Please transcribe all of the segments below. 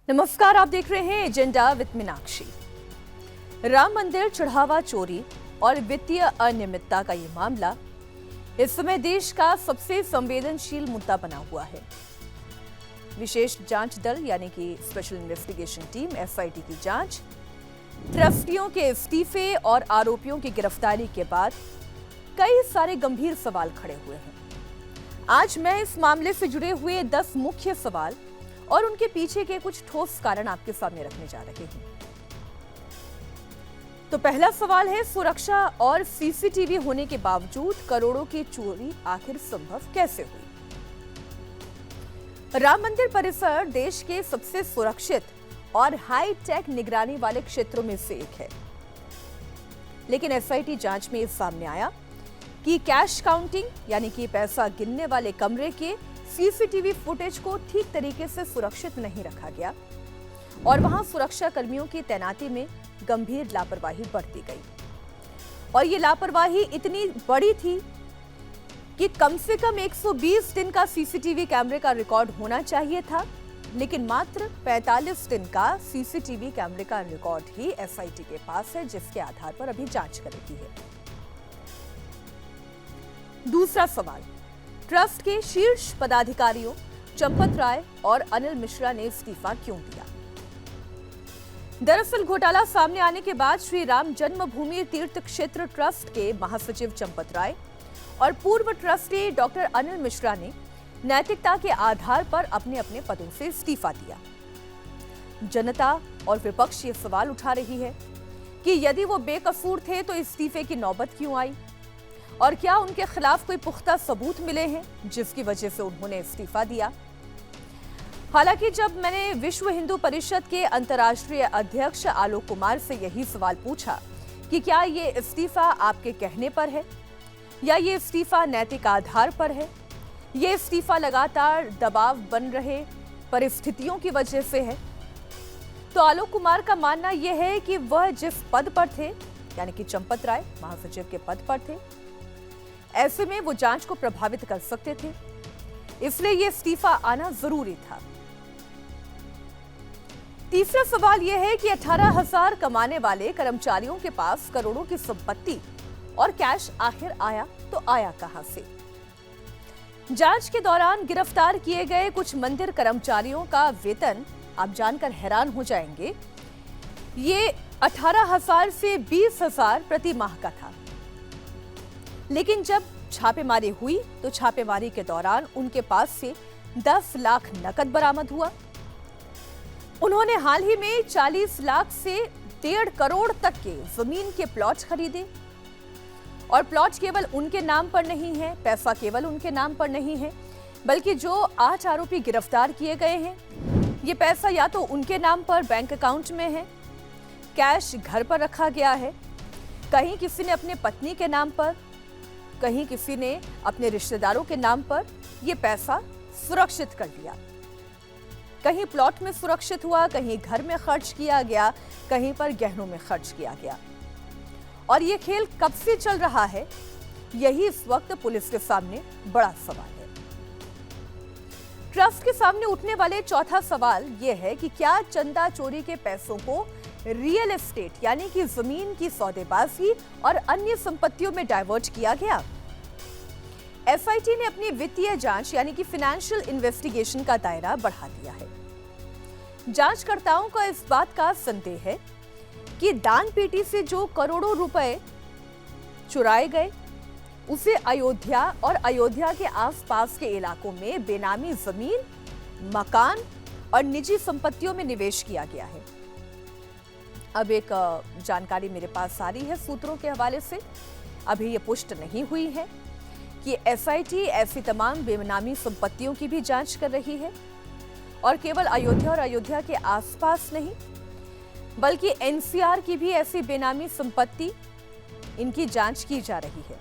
नमस्कार, आप देख रहे हैं एजेंडा विद मीनाक्षी। राम मंदिर चढ़ावा चोरी और वित्तीय अनियमितता का ये मामला इस समय देश का सबसे संवेदनशील मुद्दा बना हुआ है। विशेष जांच दल यानी कि स्पेशल इन्वेस्टिगेशन टीम एसआईटी की जांच, ट्रस्टियों के इस्तीफे और आरोपियों की गिरफ्तारी के बाद कई सारे गंभीर सवाल खड़े हुए हैं। आज मैं इस मामले से जुड़े हुए 10 मुख्य सवाल और उनके पीछे के कुछ ठोस कारण आपके सामने रखने जा रहे हैं। तो पहला सवाल है, सुरक्षा और सीसीटीवी होने के बावजूद करोड़ों की चोरी आखिर संभव कैसे हुई? राम मंदिर परिसर देश के सबसे सुरक्षित और हाई टेक निगरानी वाले क्षेत्रों में से एक है, लेकिन एसआईटी जांच में सामने आया कि कैश काउंटिंग यानी कि पैसा गिनने वाले कमरे के सीसीटीवी फुटेज को ठीक तरीके से सुरक्षित नहीं रखा गया और वहां सुरक्षा कर्मियों की तैनाती में गंभीर लापरवाही बरती गई। और ये लापरवाही इतनी बड़ी थी कि कम से कम 120 दिन का सीसीटीवी कैमरे का रिकॉर्ड होना चाहिए था, लेकिन मात्र 45 दिन का सीसीटीवी कैमरे का रिकॉर्ड ही एसआईटी के पास है, जिसके आधार पर अभी जांच करेगी है। दूसरा सवाल, ट्रस्ट के शीर्ष पदाधिकारियों चंपत राय और अनिल मिश्रा ने इस्तीफा क्यों दिया? दरअसल घोटाला सामने आने के बाद श्री राम जन्मभूमि तीर्थ क्षेत्र ट्रस्ट के महासचिव चंपत राय और पूर्व ट्रस्टी डॉक्टर अनिल मिश्रा ने नैतिकता के आधार पर अपने अपने पदों से इस्तीफा दिया। जनता और विपक्ष ये सवाल उठा रही है कि यदि वो बेकसूर थे तो इस्तीफे की नौबत क्यों आई और क्या उनके खिलाफ कोई पुख्ता सबूत मिले हैं जिसकी वजह से उन्होंने इस्तीफा दिया। हालांकि जब मैंने विश्व हिंदू परिषद के अंतर्राष्ट्रीय अध्यक्ष आलोक कुमार से यही सवाल पूछा कि क्या ये इस्तीफा आपके कहने पर है या ये इस्तीफा नैतिक आधार पर है, ये इस्तीफा लगातार दबाव बन रहे परिस्थितियों की वजह से है, तो आलोक कुमार का मानना यह है कि वह जिस पद पर थे यानी कि चंपत राय महासचिव के पद पर थे, ऐसे में वो जांच को प्रभावित कर सकते थे, इसलिए ये इस्तीफा आना जरूरी था। तीसरा सवाल यह है कि 18,000 कमाने वाले कर्मचारियों के पास करोड़ों की संपत्ति और कैश आखिर आया तो आया कहां से? जांच के दौरान गिरफ्तार किए गए कुछ मंदिर कर्मचारियों का वेतन आप जानकर हैरान हो जाएंगे, ये 18,000 से 20,000 प्रति माह का था। लेकिन जब छापेमारी हुई तो छापेमारी के दौरान उनके पास से 10 लाख नकद बरामद हुआ। उन्होंने हाल ही में 40 लाख से 1.5 करोड़ तक के जमीन के प्लॉट खरीदे और प्लॉट केवल उनके नाम पर नहीं है, पैसा केवल उनके नाम पर नहीं है, बल्कि जो 8 आरोपी गिरफ्तार किए गए हैं, ये पैसा या तो उनके नाम पर बैंक अकाउंट में है, कैश घर पर रखा गया है, कहीं किसी ने अपने पत्नी के नाम पर, कहीं किसी ने अपने रिश्तेदारों के नाम पर यह पैसा सुरक्षित कर लिया। कहीं प्लॉट में सुरक्षित हुआ, कहीं घर में खर्च किया गया, कहीं पर गहनों में खर्च किया गया। और ये खेल कब से चल रहा है, यही इस वक्त पुलिस के सामने बड़ा सवाल है। ट्रस्ट के सामने उठने वाले चौथा सवाल यह है कि क्या चंदा चोरी के पैसों को रियल एस्टेट यानी कि जमीन की सौदेबाजी और अन्य संपत्तियों में डाइवर्ट किया गया? एसआईटी ने अपनी वित्तीय जांच यानी कि फाइनेंशियल इन्वेस्टिगेशन का दायरा बढ़ा दिया है। जांचकर्ताओं का इस बात का संदेह है कि दान पेटी से जो करोड़ों रुपए चुराए गए, उसे अयोध्या और अयोध्या के आसपास के इलाकों में बेनामी जमीन, मकान और निजी संपत्तियों में निवेश किया गया है। अब एक जानकारी मेरे पास आ रही है सूत्रों के हवाले से, अभी ये पुष्ट नहीं हुई है कि एसआईटी ऐसी तमाम बेनामी संपत्तियों की भी जांच कर रही है और केवल अयोध्या और अयोध्या के आसपास नहीं, बल्कि एनसीआर की भी ऐसी बेनामी संपत्ति इनकी जांच की जा रही है।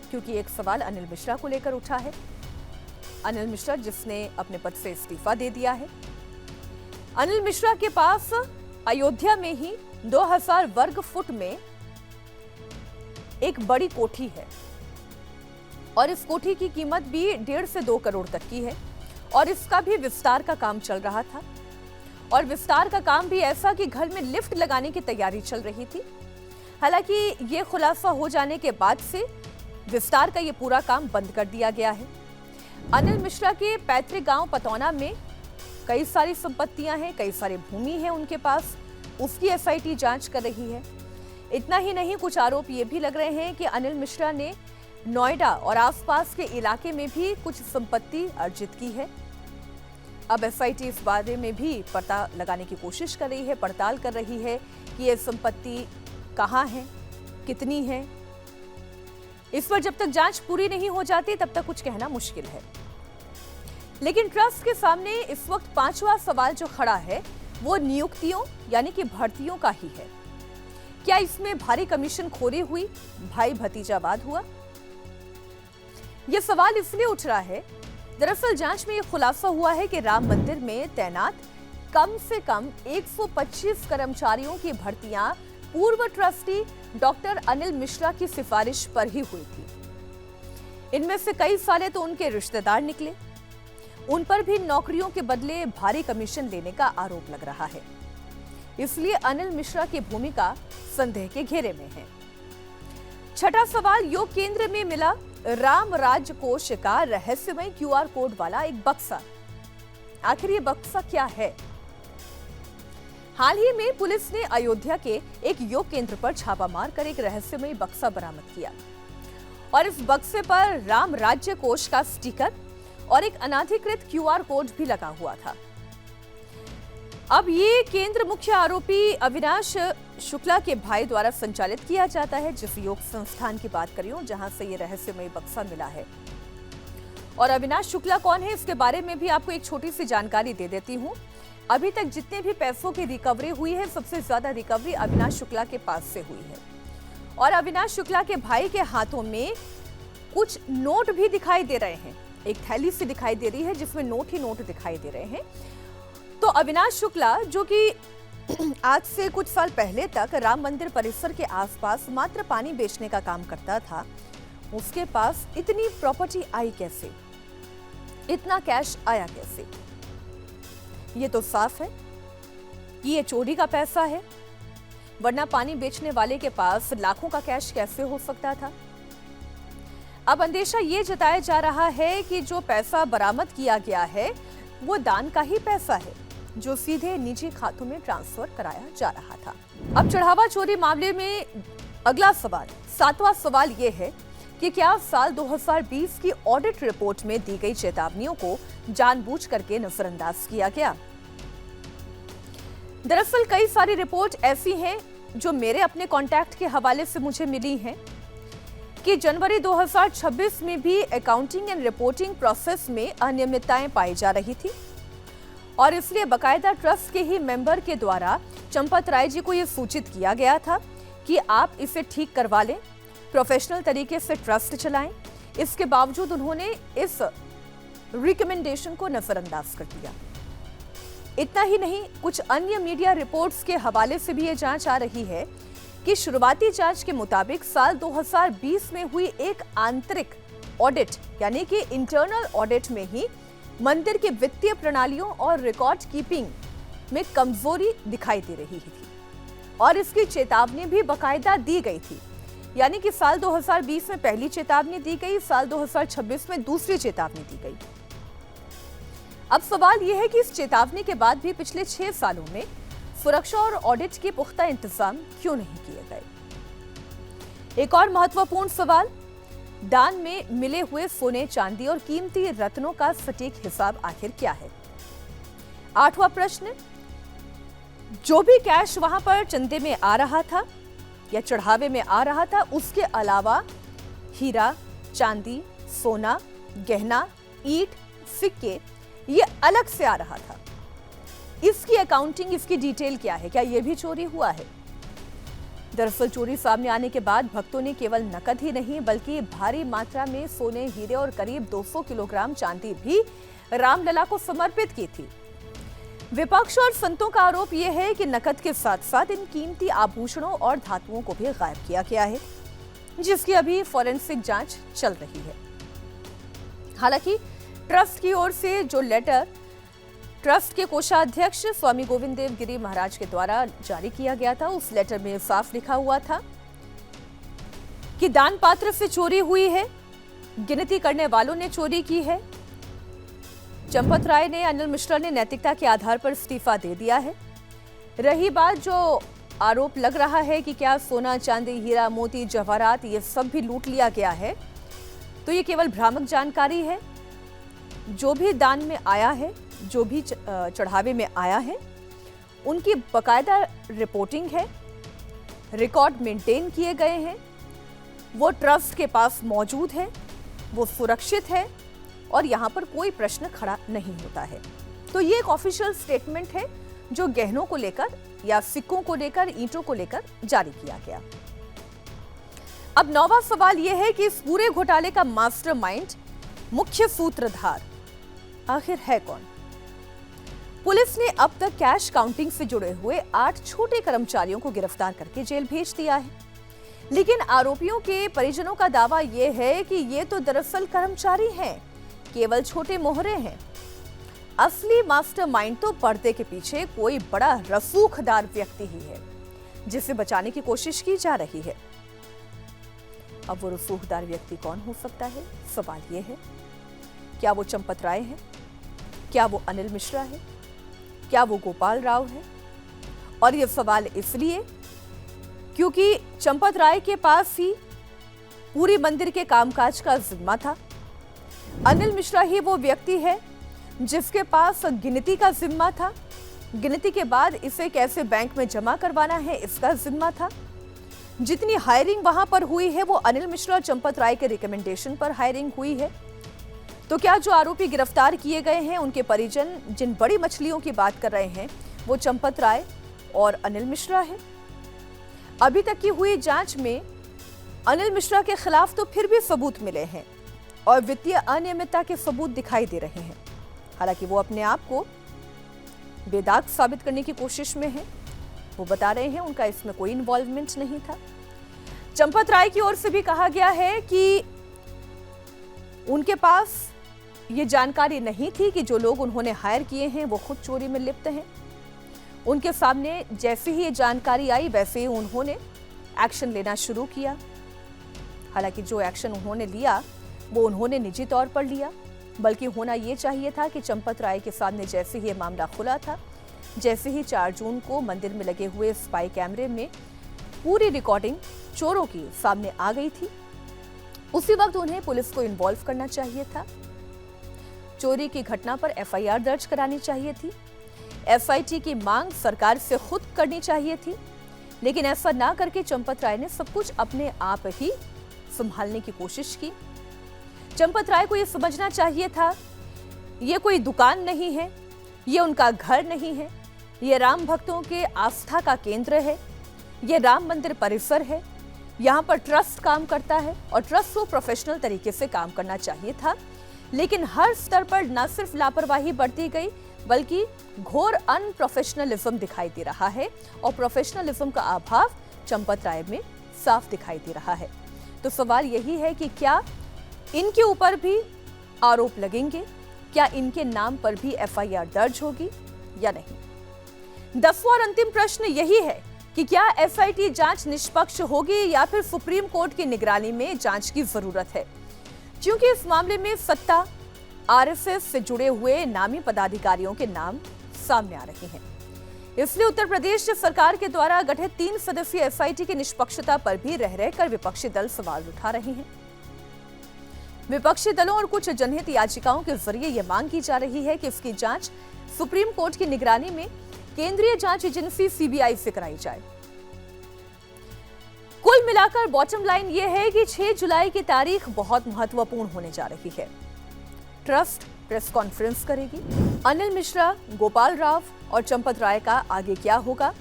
क्योंकि एक सवाल अनिल मिश्रा को लेकर उठा है, अनिल मिश्रा जिसने अपने पद से इस्तीफा दे दिया है। अनिल मिश्रा के पास अयोध्या में ही 2000 वर्ग फुट में एक बड़ी कोठी है और इस कोठी की कीमत भी 1.5 से 2 करोड़ तक की है और इसका भी विस्तार का काम चल रहा था। और विस्तार का काम भी ऐसा कि घर में लिफ्ट लगाने की तैयारी चल रही थी। हालांकि ये खुलासा हो जाने के बाद से विस्तार का ये पूरा काम बंद कर दिया गया है। अनिल मिश्रा के पैतृक गांव पतौना में कई सारी संपत्तियां हैं, कई सारी भूमि है उनके पास, उसकी एसआईटी जांच कर रही है। इतना ही नहीं, कुछ आरोप ये भी लग रहे हैं कि अनिल मिश्रा ने नोएडा और आसपास के इलाके में भी कुछ संपत्ति अर्जित की है। अब एसआईटी इस बारे में भी पता लगाने की कोशिश कर रही है, पड़ताल कर रही है कि ये संपत्ति कहाँ है, कितनी है। इस पर जब तक जांच पूरी नहीं हो जाती तब तक कुछ कहना मुश्किल है। लेकिन ट्रस्ट के सामने इस वक्त पांचवा सवाल जो खड़ा है वो नियुक्तियों यानी कि भर्तियों का ही है। क्या इसमें भारी कमीशन खोरी हुई, भाई भतीजावाद हुआ? यह सवाल इसलिए उठ रहा है, दरअसल जांच में यह खुलासा हुआ है कि राम मंदिर में तैनात कम से कम 125 कर्मचारियों की भर्तियां पूर्व ट्रस्टी डॉक्टर अनिल मिश्रा की सिफारिश पर ही हुई थी। इनमें से कई सारे तो उनके रिश्तेदार निकले। उन पर भी नौकरियों के बदले भारी कमीशन लेने का आरोप लग रहा है। इसलिए अनिल मिश्रा की भूमिका संदेह के घेरे में है। छठा सवाल, योग केंद्र में मिला राम राज्य कोष का रहस्यमय क्यूआर कोड वाला एक बक्सा। आखिर ये बक्सा क्या है? हाल ही में पुलिस ने अयोध्या के एक योग केंद्र पर छापा मारकर एक रहस्यमय बक्सा बरामद किया और इस बक्से पर राम राज्य कोष का स्टिकर और एक अनाधिकृत क्यूआर कोड भी लगा हुआ था। अब ये केंद्र मुख्य आरोपी अविनाश शुक्ला के भाई द्वारा संचालित किया जाता है, जिस योग संस्थान की बात कर रही हूं जहां से ये रहस्यमय बक्सा मिला है। और अविनाश शुक्ला कौन है, इसके बारे में भी आपको एक छोटी सी जानकारी दे देती हूं। अभी तक जितने भी पैसों की रिकवरी हुई है, सबसे ज्यादा रिकवरी अविनाश शुक्ला के पास से हुई है। और अविनाश शुक्ला के भाई के हाथों में कुछ नोट भी दिखाई दे रहे हैं। एक थैली सी दिखाई दे रही है जिसमें नोट ही नोट दिखाई दे रहे हैं। तो अविनाश शुक्ला, जो कि आज से कुछ साल पहले तक राम मंदिर परिसर के आसपास मात्र पानी बेचने का काम करता था, उसके पास इतनी प्रॉपर्टी आई कैसे, इतना कैश आया कैसे? ये तो साफ है कि ये चोरी का पैसा है, वरना पानी बेचने वाले के पास लाखों का कैश कैसे हो सकता था? अब अंदेशा ये जताया जा रहा है कि जो पैसा बरामद किया गया है वो दान का ही पैसा है, जो सीधे निजी खातों में ट्रांसफर कराया जा रहा था। अब चढ़ावा चोरी मामले में अगला सवाल, सातवां सवाल ये है कि क्या साल 2020 की ऑडिट रिपोर्ट में दी गई चेतावनियों को जानबूझ करके नजरअंदाज किया गया? दरअसल कई सारी रिपोर्ट ऐसी हैं जो मेरे अपने कॉन्टैक्ट के हवाले से मुझे मिली हैं कि जनवरी 2026 में भी अकाउंटिंग एंड रिपोर्टिंग प्रोसेस में अनियमितताएं पाई जा रही थी और इसलिए बकायदा ट्रस्ट के ही मेंबर के द्वारा चंपत राय जी को यह सूचित किया गया था कि आप इसे ठीक करवा लें, प्रोफेशनल तरीके से ट्रस्ट चलाएं। इसके बावजूद उन्होंने इस रिकमेंडेशन को नजरअंदाज कर दिया। इतना ही नहीं, कुछ अन्य मीडिया रिपोर्ट्स के हवाले से भी ये जांच आ रही है कि शुरुआती जांच के मुताबिक साल 2020 में हुई एक आंतरिक ऑडिट यानी कि इंटरनल ऑडिट में ही मंदिर की वित्तीय प्रणालियों और रिकॉर्ड कीपिंग में कमजोरी दिखाई दे रही थी और इसकी चेतावनी भी बकायदा दी गई थी। यानी कि साल 2020 में पहली चेतावनी दी गई, साल 2026 में दूसरी चेतावनी दी गई। अब सवाल यह है कि इस चेतावनी के बाद भी पिछले 6 सालों में सुरक्षा और ऑडिट के पुख्ता इंतजाम क्यों नहीं किए गए? एक और महत्वपूर्ण सवाल, दान में मिले हुए सोने, चांदी और कीमती रत्नों का सटीक हिसाब आखिर क्या है? 8वां प्रश्न, जो भी कैश वहां पर चंदे में आ रहा था या चढ़ावे में आ रहा था, उसके अलावा हीरा, चांदी, सोना, गहना, ईंट, सिक्के ये अलग से आ रहा था। इसकी अकाउंटिंग, इसकी डिटेल क्या है? क्या यह भी चोरी हुआ है? दरअसल चोरी सामने आने के बाद भक्तों ने केवल नकद ही नहीं बल्कि भारी मात्रा में सोने, हीरे और करीब 200 किलोग्राम चांदी भी रामलला को समर्पित की थी। विपक्ष और संतों का आरोप यह है कि नकद के साथ साथ इन कीमती आभूषणों और धातुओं को भी गायब किया गया है, जिसकी अभी फॉरेंसिक जांच चल रही है। हालांकि ट्रस्ट की ओर से जो लेटर ट्रस्ट के कोषाध्यक्ष स्वामी गोविंद देव गिरी महाराज के द्वारा जारी किया गया था, उस लेटर में साफ लिखा हुआ था कि दान पात्र से चोरी हुई है, गिनती करने वालों ने चोरी की है। चंपत राय ने, अनिल मिश्रा ने नैतिकता के आधार पर इस्तीफा दे दिया है। रही बात जो आरोप लग रहा है कि क्या सोना, चांदी, हीरा, मोती, जवाहरात ये सब भी लूट लिया गया है, तो ये केवल भ्रामक जानकारी है। जो भी दान में आया है, जो भी चढ़ावे में आया है, उनकी बकायदा रिपोर्टिंग है, रिकॉर्ड मेंटेन किए गए हैं, वो ट्रस्ट के पास मौजूद है, वो सुरक्षित है और यहाँ पर कोई प्रश्न खड़ा नहीं होता है। तो ये एक ऑफिशियल स्टेटमेंट है जो गहनों को लेकर या सिक्कों को लेकर, ईंटों को लेकर जारी किया गया। अब नौवां सवाल यह है कि इस पूरे घोटाले का मास्टरमाइंड, मुख्य सूत्रधार आखिर है कौन? पुलिस ने अब तक कैश काउंटिंग से जुड़े हुए 8 छोटे कर्मचारियों को गिरफ्तार करके जेल भेज दिया है, लेकिन आरोपियों के परिजनों का दावा यह है कि ये तो दरअसल कर्मचारी हैं, केवल छोटे मोहरे हैं। असली मास्टरमाइंड तो पर्दे के पीछे कोई बड़ा रसूखदार व्यक्ति ही है, जिसे बचाने की कोशिश की जा रही है। अब वो रसूखदार व्यक्ति कौन हो सकता है? सवाल ये है, क्या वो चंपत राय है? क्या वो अनिल मिश्रा है? क्या वो गोपाल राव है? और ये सवाल इसलिए क्योंकि चंपत राय के पास ही पूरी मंदिर के कामकाज का जिम्मा था। अनिल मिश्रा ही वो व्यक्ति है जिसके पास गिनती का जिम्मा था। गिनती के बाद इसे कैसे बैंक में जमा करवाना है, इसका जिम्मा था। जितनी हायरिंग वहां पर हुई है वो अनिल मिश्रा और चंपत राय के रिकमेंडेशन पर हायरिंग हुई है। तो क्या जो आरोपी गिरफ्तार किए गए हैं, उनके परिजन जिन बड़ी मछलियों की बात कर रहे हैं, वो चंपत राय और अनिल मिश्रा है? अभी तक की हुई जांच में अनिल मिश्रा के खिलाफ तो फिर भी सबूत मिले हैं और वित्तीय अनियमितता के सबूत दिखाई दे रहे हैं। हालांकि वो अपने आप को बेदाग साबित करने की कोशिश में है। वो बता रहे हैं उनका इसमें कोई इन्वॉल्वमेंट नहीं था। चंपत राय की ओर से भी कहा गया है कि उनके पास ये जानकारी नहीं थी कि जो लोग उन्होंने हायर किए हैं वो खुद चोरी में लिप्त हैं। उनके सामने जैसे ही ये जानकारी आई वैसे ही उन्होंने एक्शन लेना शुरू किया। हालांकि जो एक्शन उन्होंने लिया वो उन्होंने निजी तौर पर लिया, बल्कि होना ये चाहिए था कि चंपत राय के सामने जैसे ही ये मामला खुला था, जैसे ही 4 जून को मंदिर में लगे हुए स्पाई कैमरे में पूरी रिकॉर्डिंग चोरों की सामने आ गई थी, उसी वक्त उन्हें पुलिस को इन्वॉल्व करना चाहिए था। चोरी की घटना पर एफआईआर दर्ज करानी चाहिए थी। एसआईटी की मांग सरकार से खुद करनी चाहिए थी, लेकिन ऐसा ना करके चंपत राय ने सब कुछ अपने आप ही संभालने की कोशिश की। चंपत राय को यह समझना चाहिए था ये कोई दुकान नहीं है, ये उनका घर नहीं है, ये राम भक्तों के आस्था का केंद्र है, ये राम मंदिर परिसर है, यहाँ पर ट्रस्ट काम करता है और ट्रस्ट को प्रोफेशनल तरीके से काम करना चाहिए था। लेकिन हर स्तर पर न सिर्फ लापरवाही बढ़ती गई, बल्कि घोर अनप्रोफेशनलिज्म दिखाई दे रहा है और प्रोफेशनलिज्म का अभाव चंपत राय में साफ दिखाई दे रहा है। तो सवाल यही है कि क्या इनके ऊपर भी आरोप लगेंगे, क्या इनके नाम पर भी एफआईआर दर्ज होगी या नहीं? 10वां और अंतिम प्रश्न यही है कि क्या एसआईटी जांच निष्पक्ष होगी या फिर सुप्रीम कोर्ट की निगरानी में जांच की जरूरत है, क्योंकि इस मामले में सत्ता आरएसएस से जुड़े हुए नामी पदाधिकारियों के नाम सामने आ रहे हैं। इसलिए उत्तर प्रदेश सरकार के द्वारा गठित 3 सदस्यीय एसआईटी की निष्पक्षता पर भी रह रहकर विपक्षी दल सवाल उठा रहे हैं। विपक्षी दलों और कुछ जनहित याचिकाओं के जरिए यह मांग की जा रही है कि इसकी जांच सुप्रीम कोर्ट की निगरानी में केंद्रीय जांच एजेंसी सीबीआई से कराई जाए। कुल मिलाकर बॉटम लाइन यह है कि 6 जुलाई की तारीख बहुत महत्वपूर्ण होने जा रही है। ट्रस्ट प्रेस कॉन्फ्रेंस करेगी। अनिल मिश्रा, गोपाल राव और चंपत राय का आगे क्या होगा,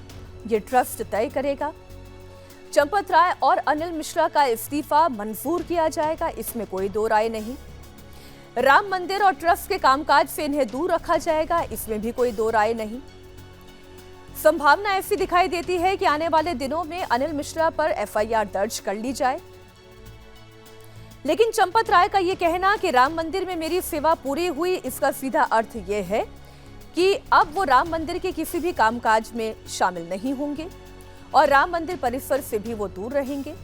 ये ट्रस्ट तय करेगा। चंपत राय और अनिल मिश्रा का इस्तीफा मंजूर किया जाएगा, इसमें कोई दो राय नहीं। राम मंदिर और ट्रस्ट के कामकाज से इन्हें दूर रखा जाएगा, इसमें भी कोई दो राय नहीं। संभावना ऐसी दिखाई देती है कि आने वाले दिनों में अनिल मिश्रा पर एफआईआर दर्ज कर ली जाए। लेकिन चंपत राय का यह कहना कि राम मंदिर में मेरी सेवा पूरी हुई, इसका सीधा अर्थ यह है कि अब वो राम मंदिर के किसी भी कामकाज में शामिल नहीं होंगे और राम मंदिर परिसर से भी वो दूर रहेंगे।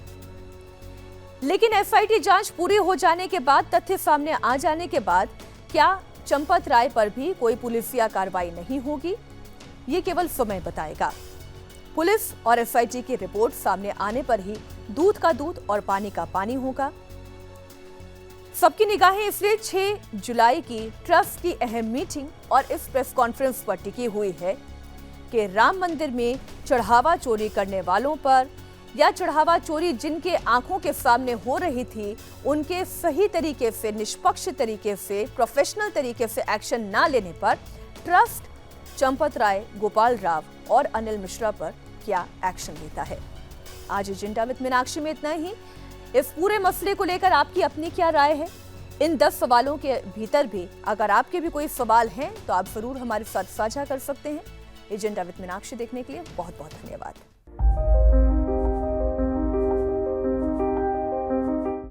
लेकिन एसआईटी जांच पूरी हो जाने के बाद, तथ्य सामने आ जाने के बाद क्या चंपत राय पर भी कोई पुलिसिया कार्रवाई नहीं होगी, ये केवल समय बताएगा। पुलिस और एसआईटी की रिपोर्ट सामने आने पर ही दूध का दूध और पानी का पानी होगा। सबकी निगाहें इसलिए 6 जुलाई की ट्रस्ट की अहम मीटिंग और इस प्रेस कॉन्फ्रेंस पर टिकी हुई है कि राम मंदिर में चढ़ावा चोरी करने वालों पर या चढ़ावा चोरी जिनके आंखों के सामने हो रही थी, उनके सही तरीके से, निष्पक्ष तरीके से, प्रोफेशनल तरीके से एक्शन ना लेने पर ट्रस्ट चंपत राय, गोपाल राव और अनिल मिश्रा पर क्या एक्शन लेता है। आज एजेंडा विद मीनाक्षी में इतना ही। इस पूरे मसले को लेकर आपकी अपनी क्या राय है? इन 10 सवालों के भीतर भी अगर आपके भी कोई सवाल हैं तो आप जरूर हमारे साथ साझा कर सकते हैं। एजेंडा विद मीनाक्षी देखने के लिए बहुत बहुत धन्यवाद।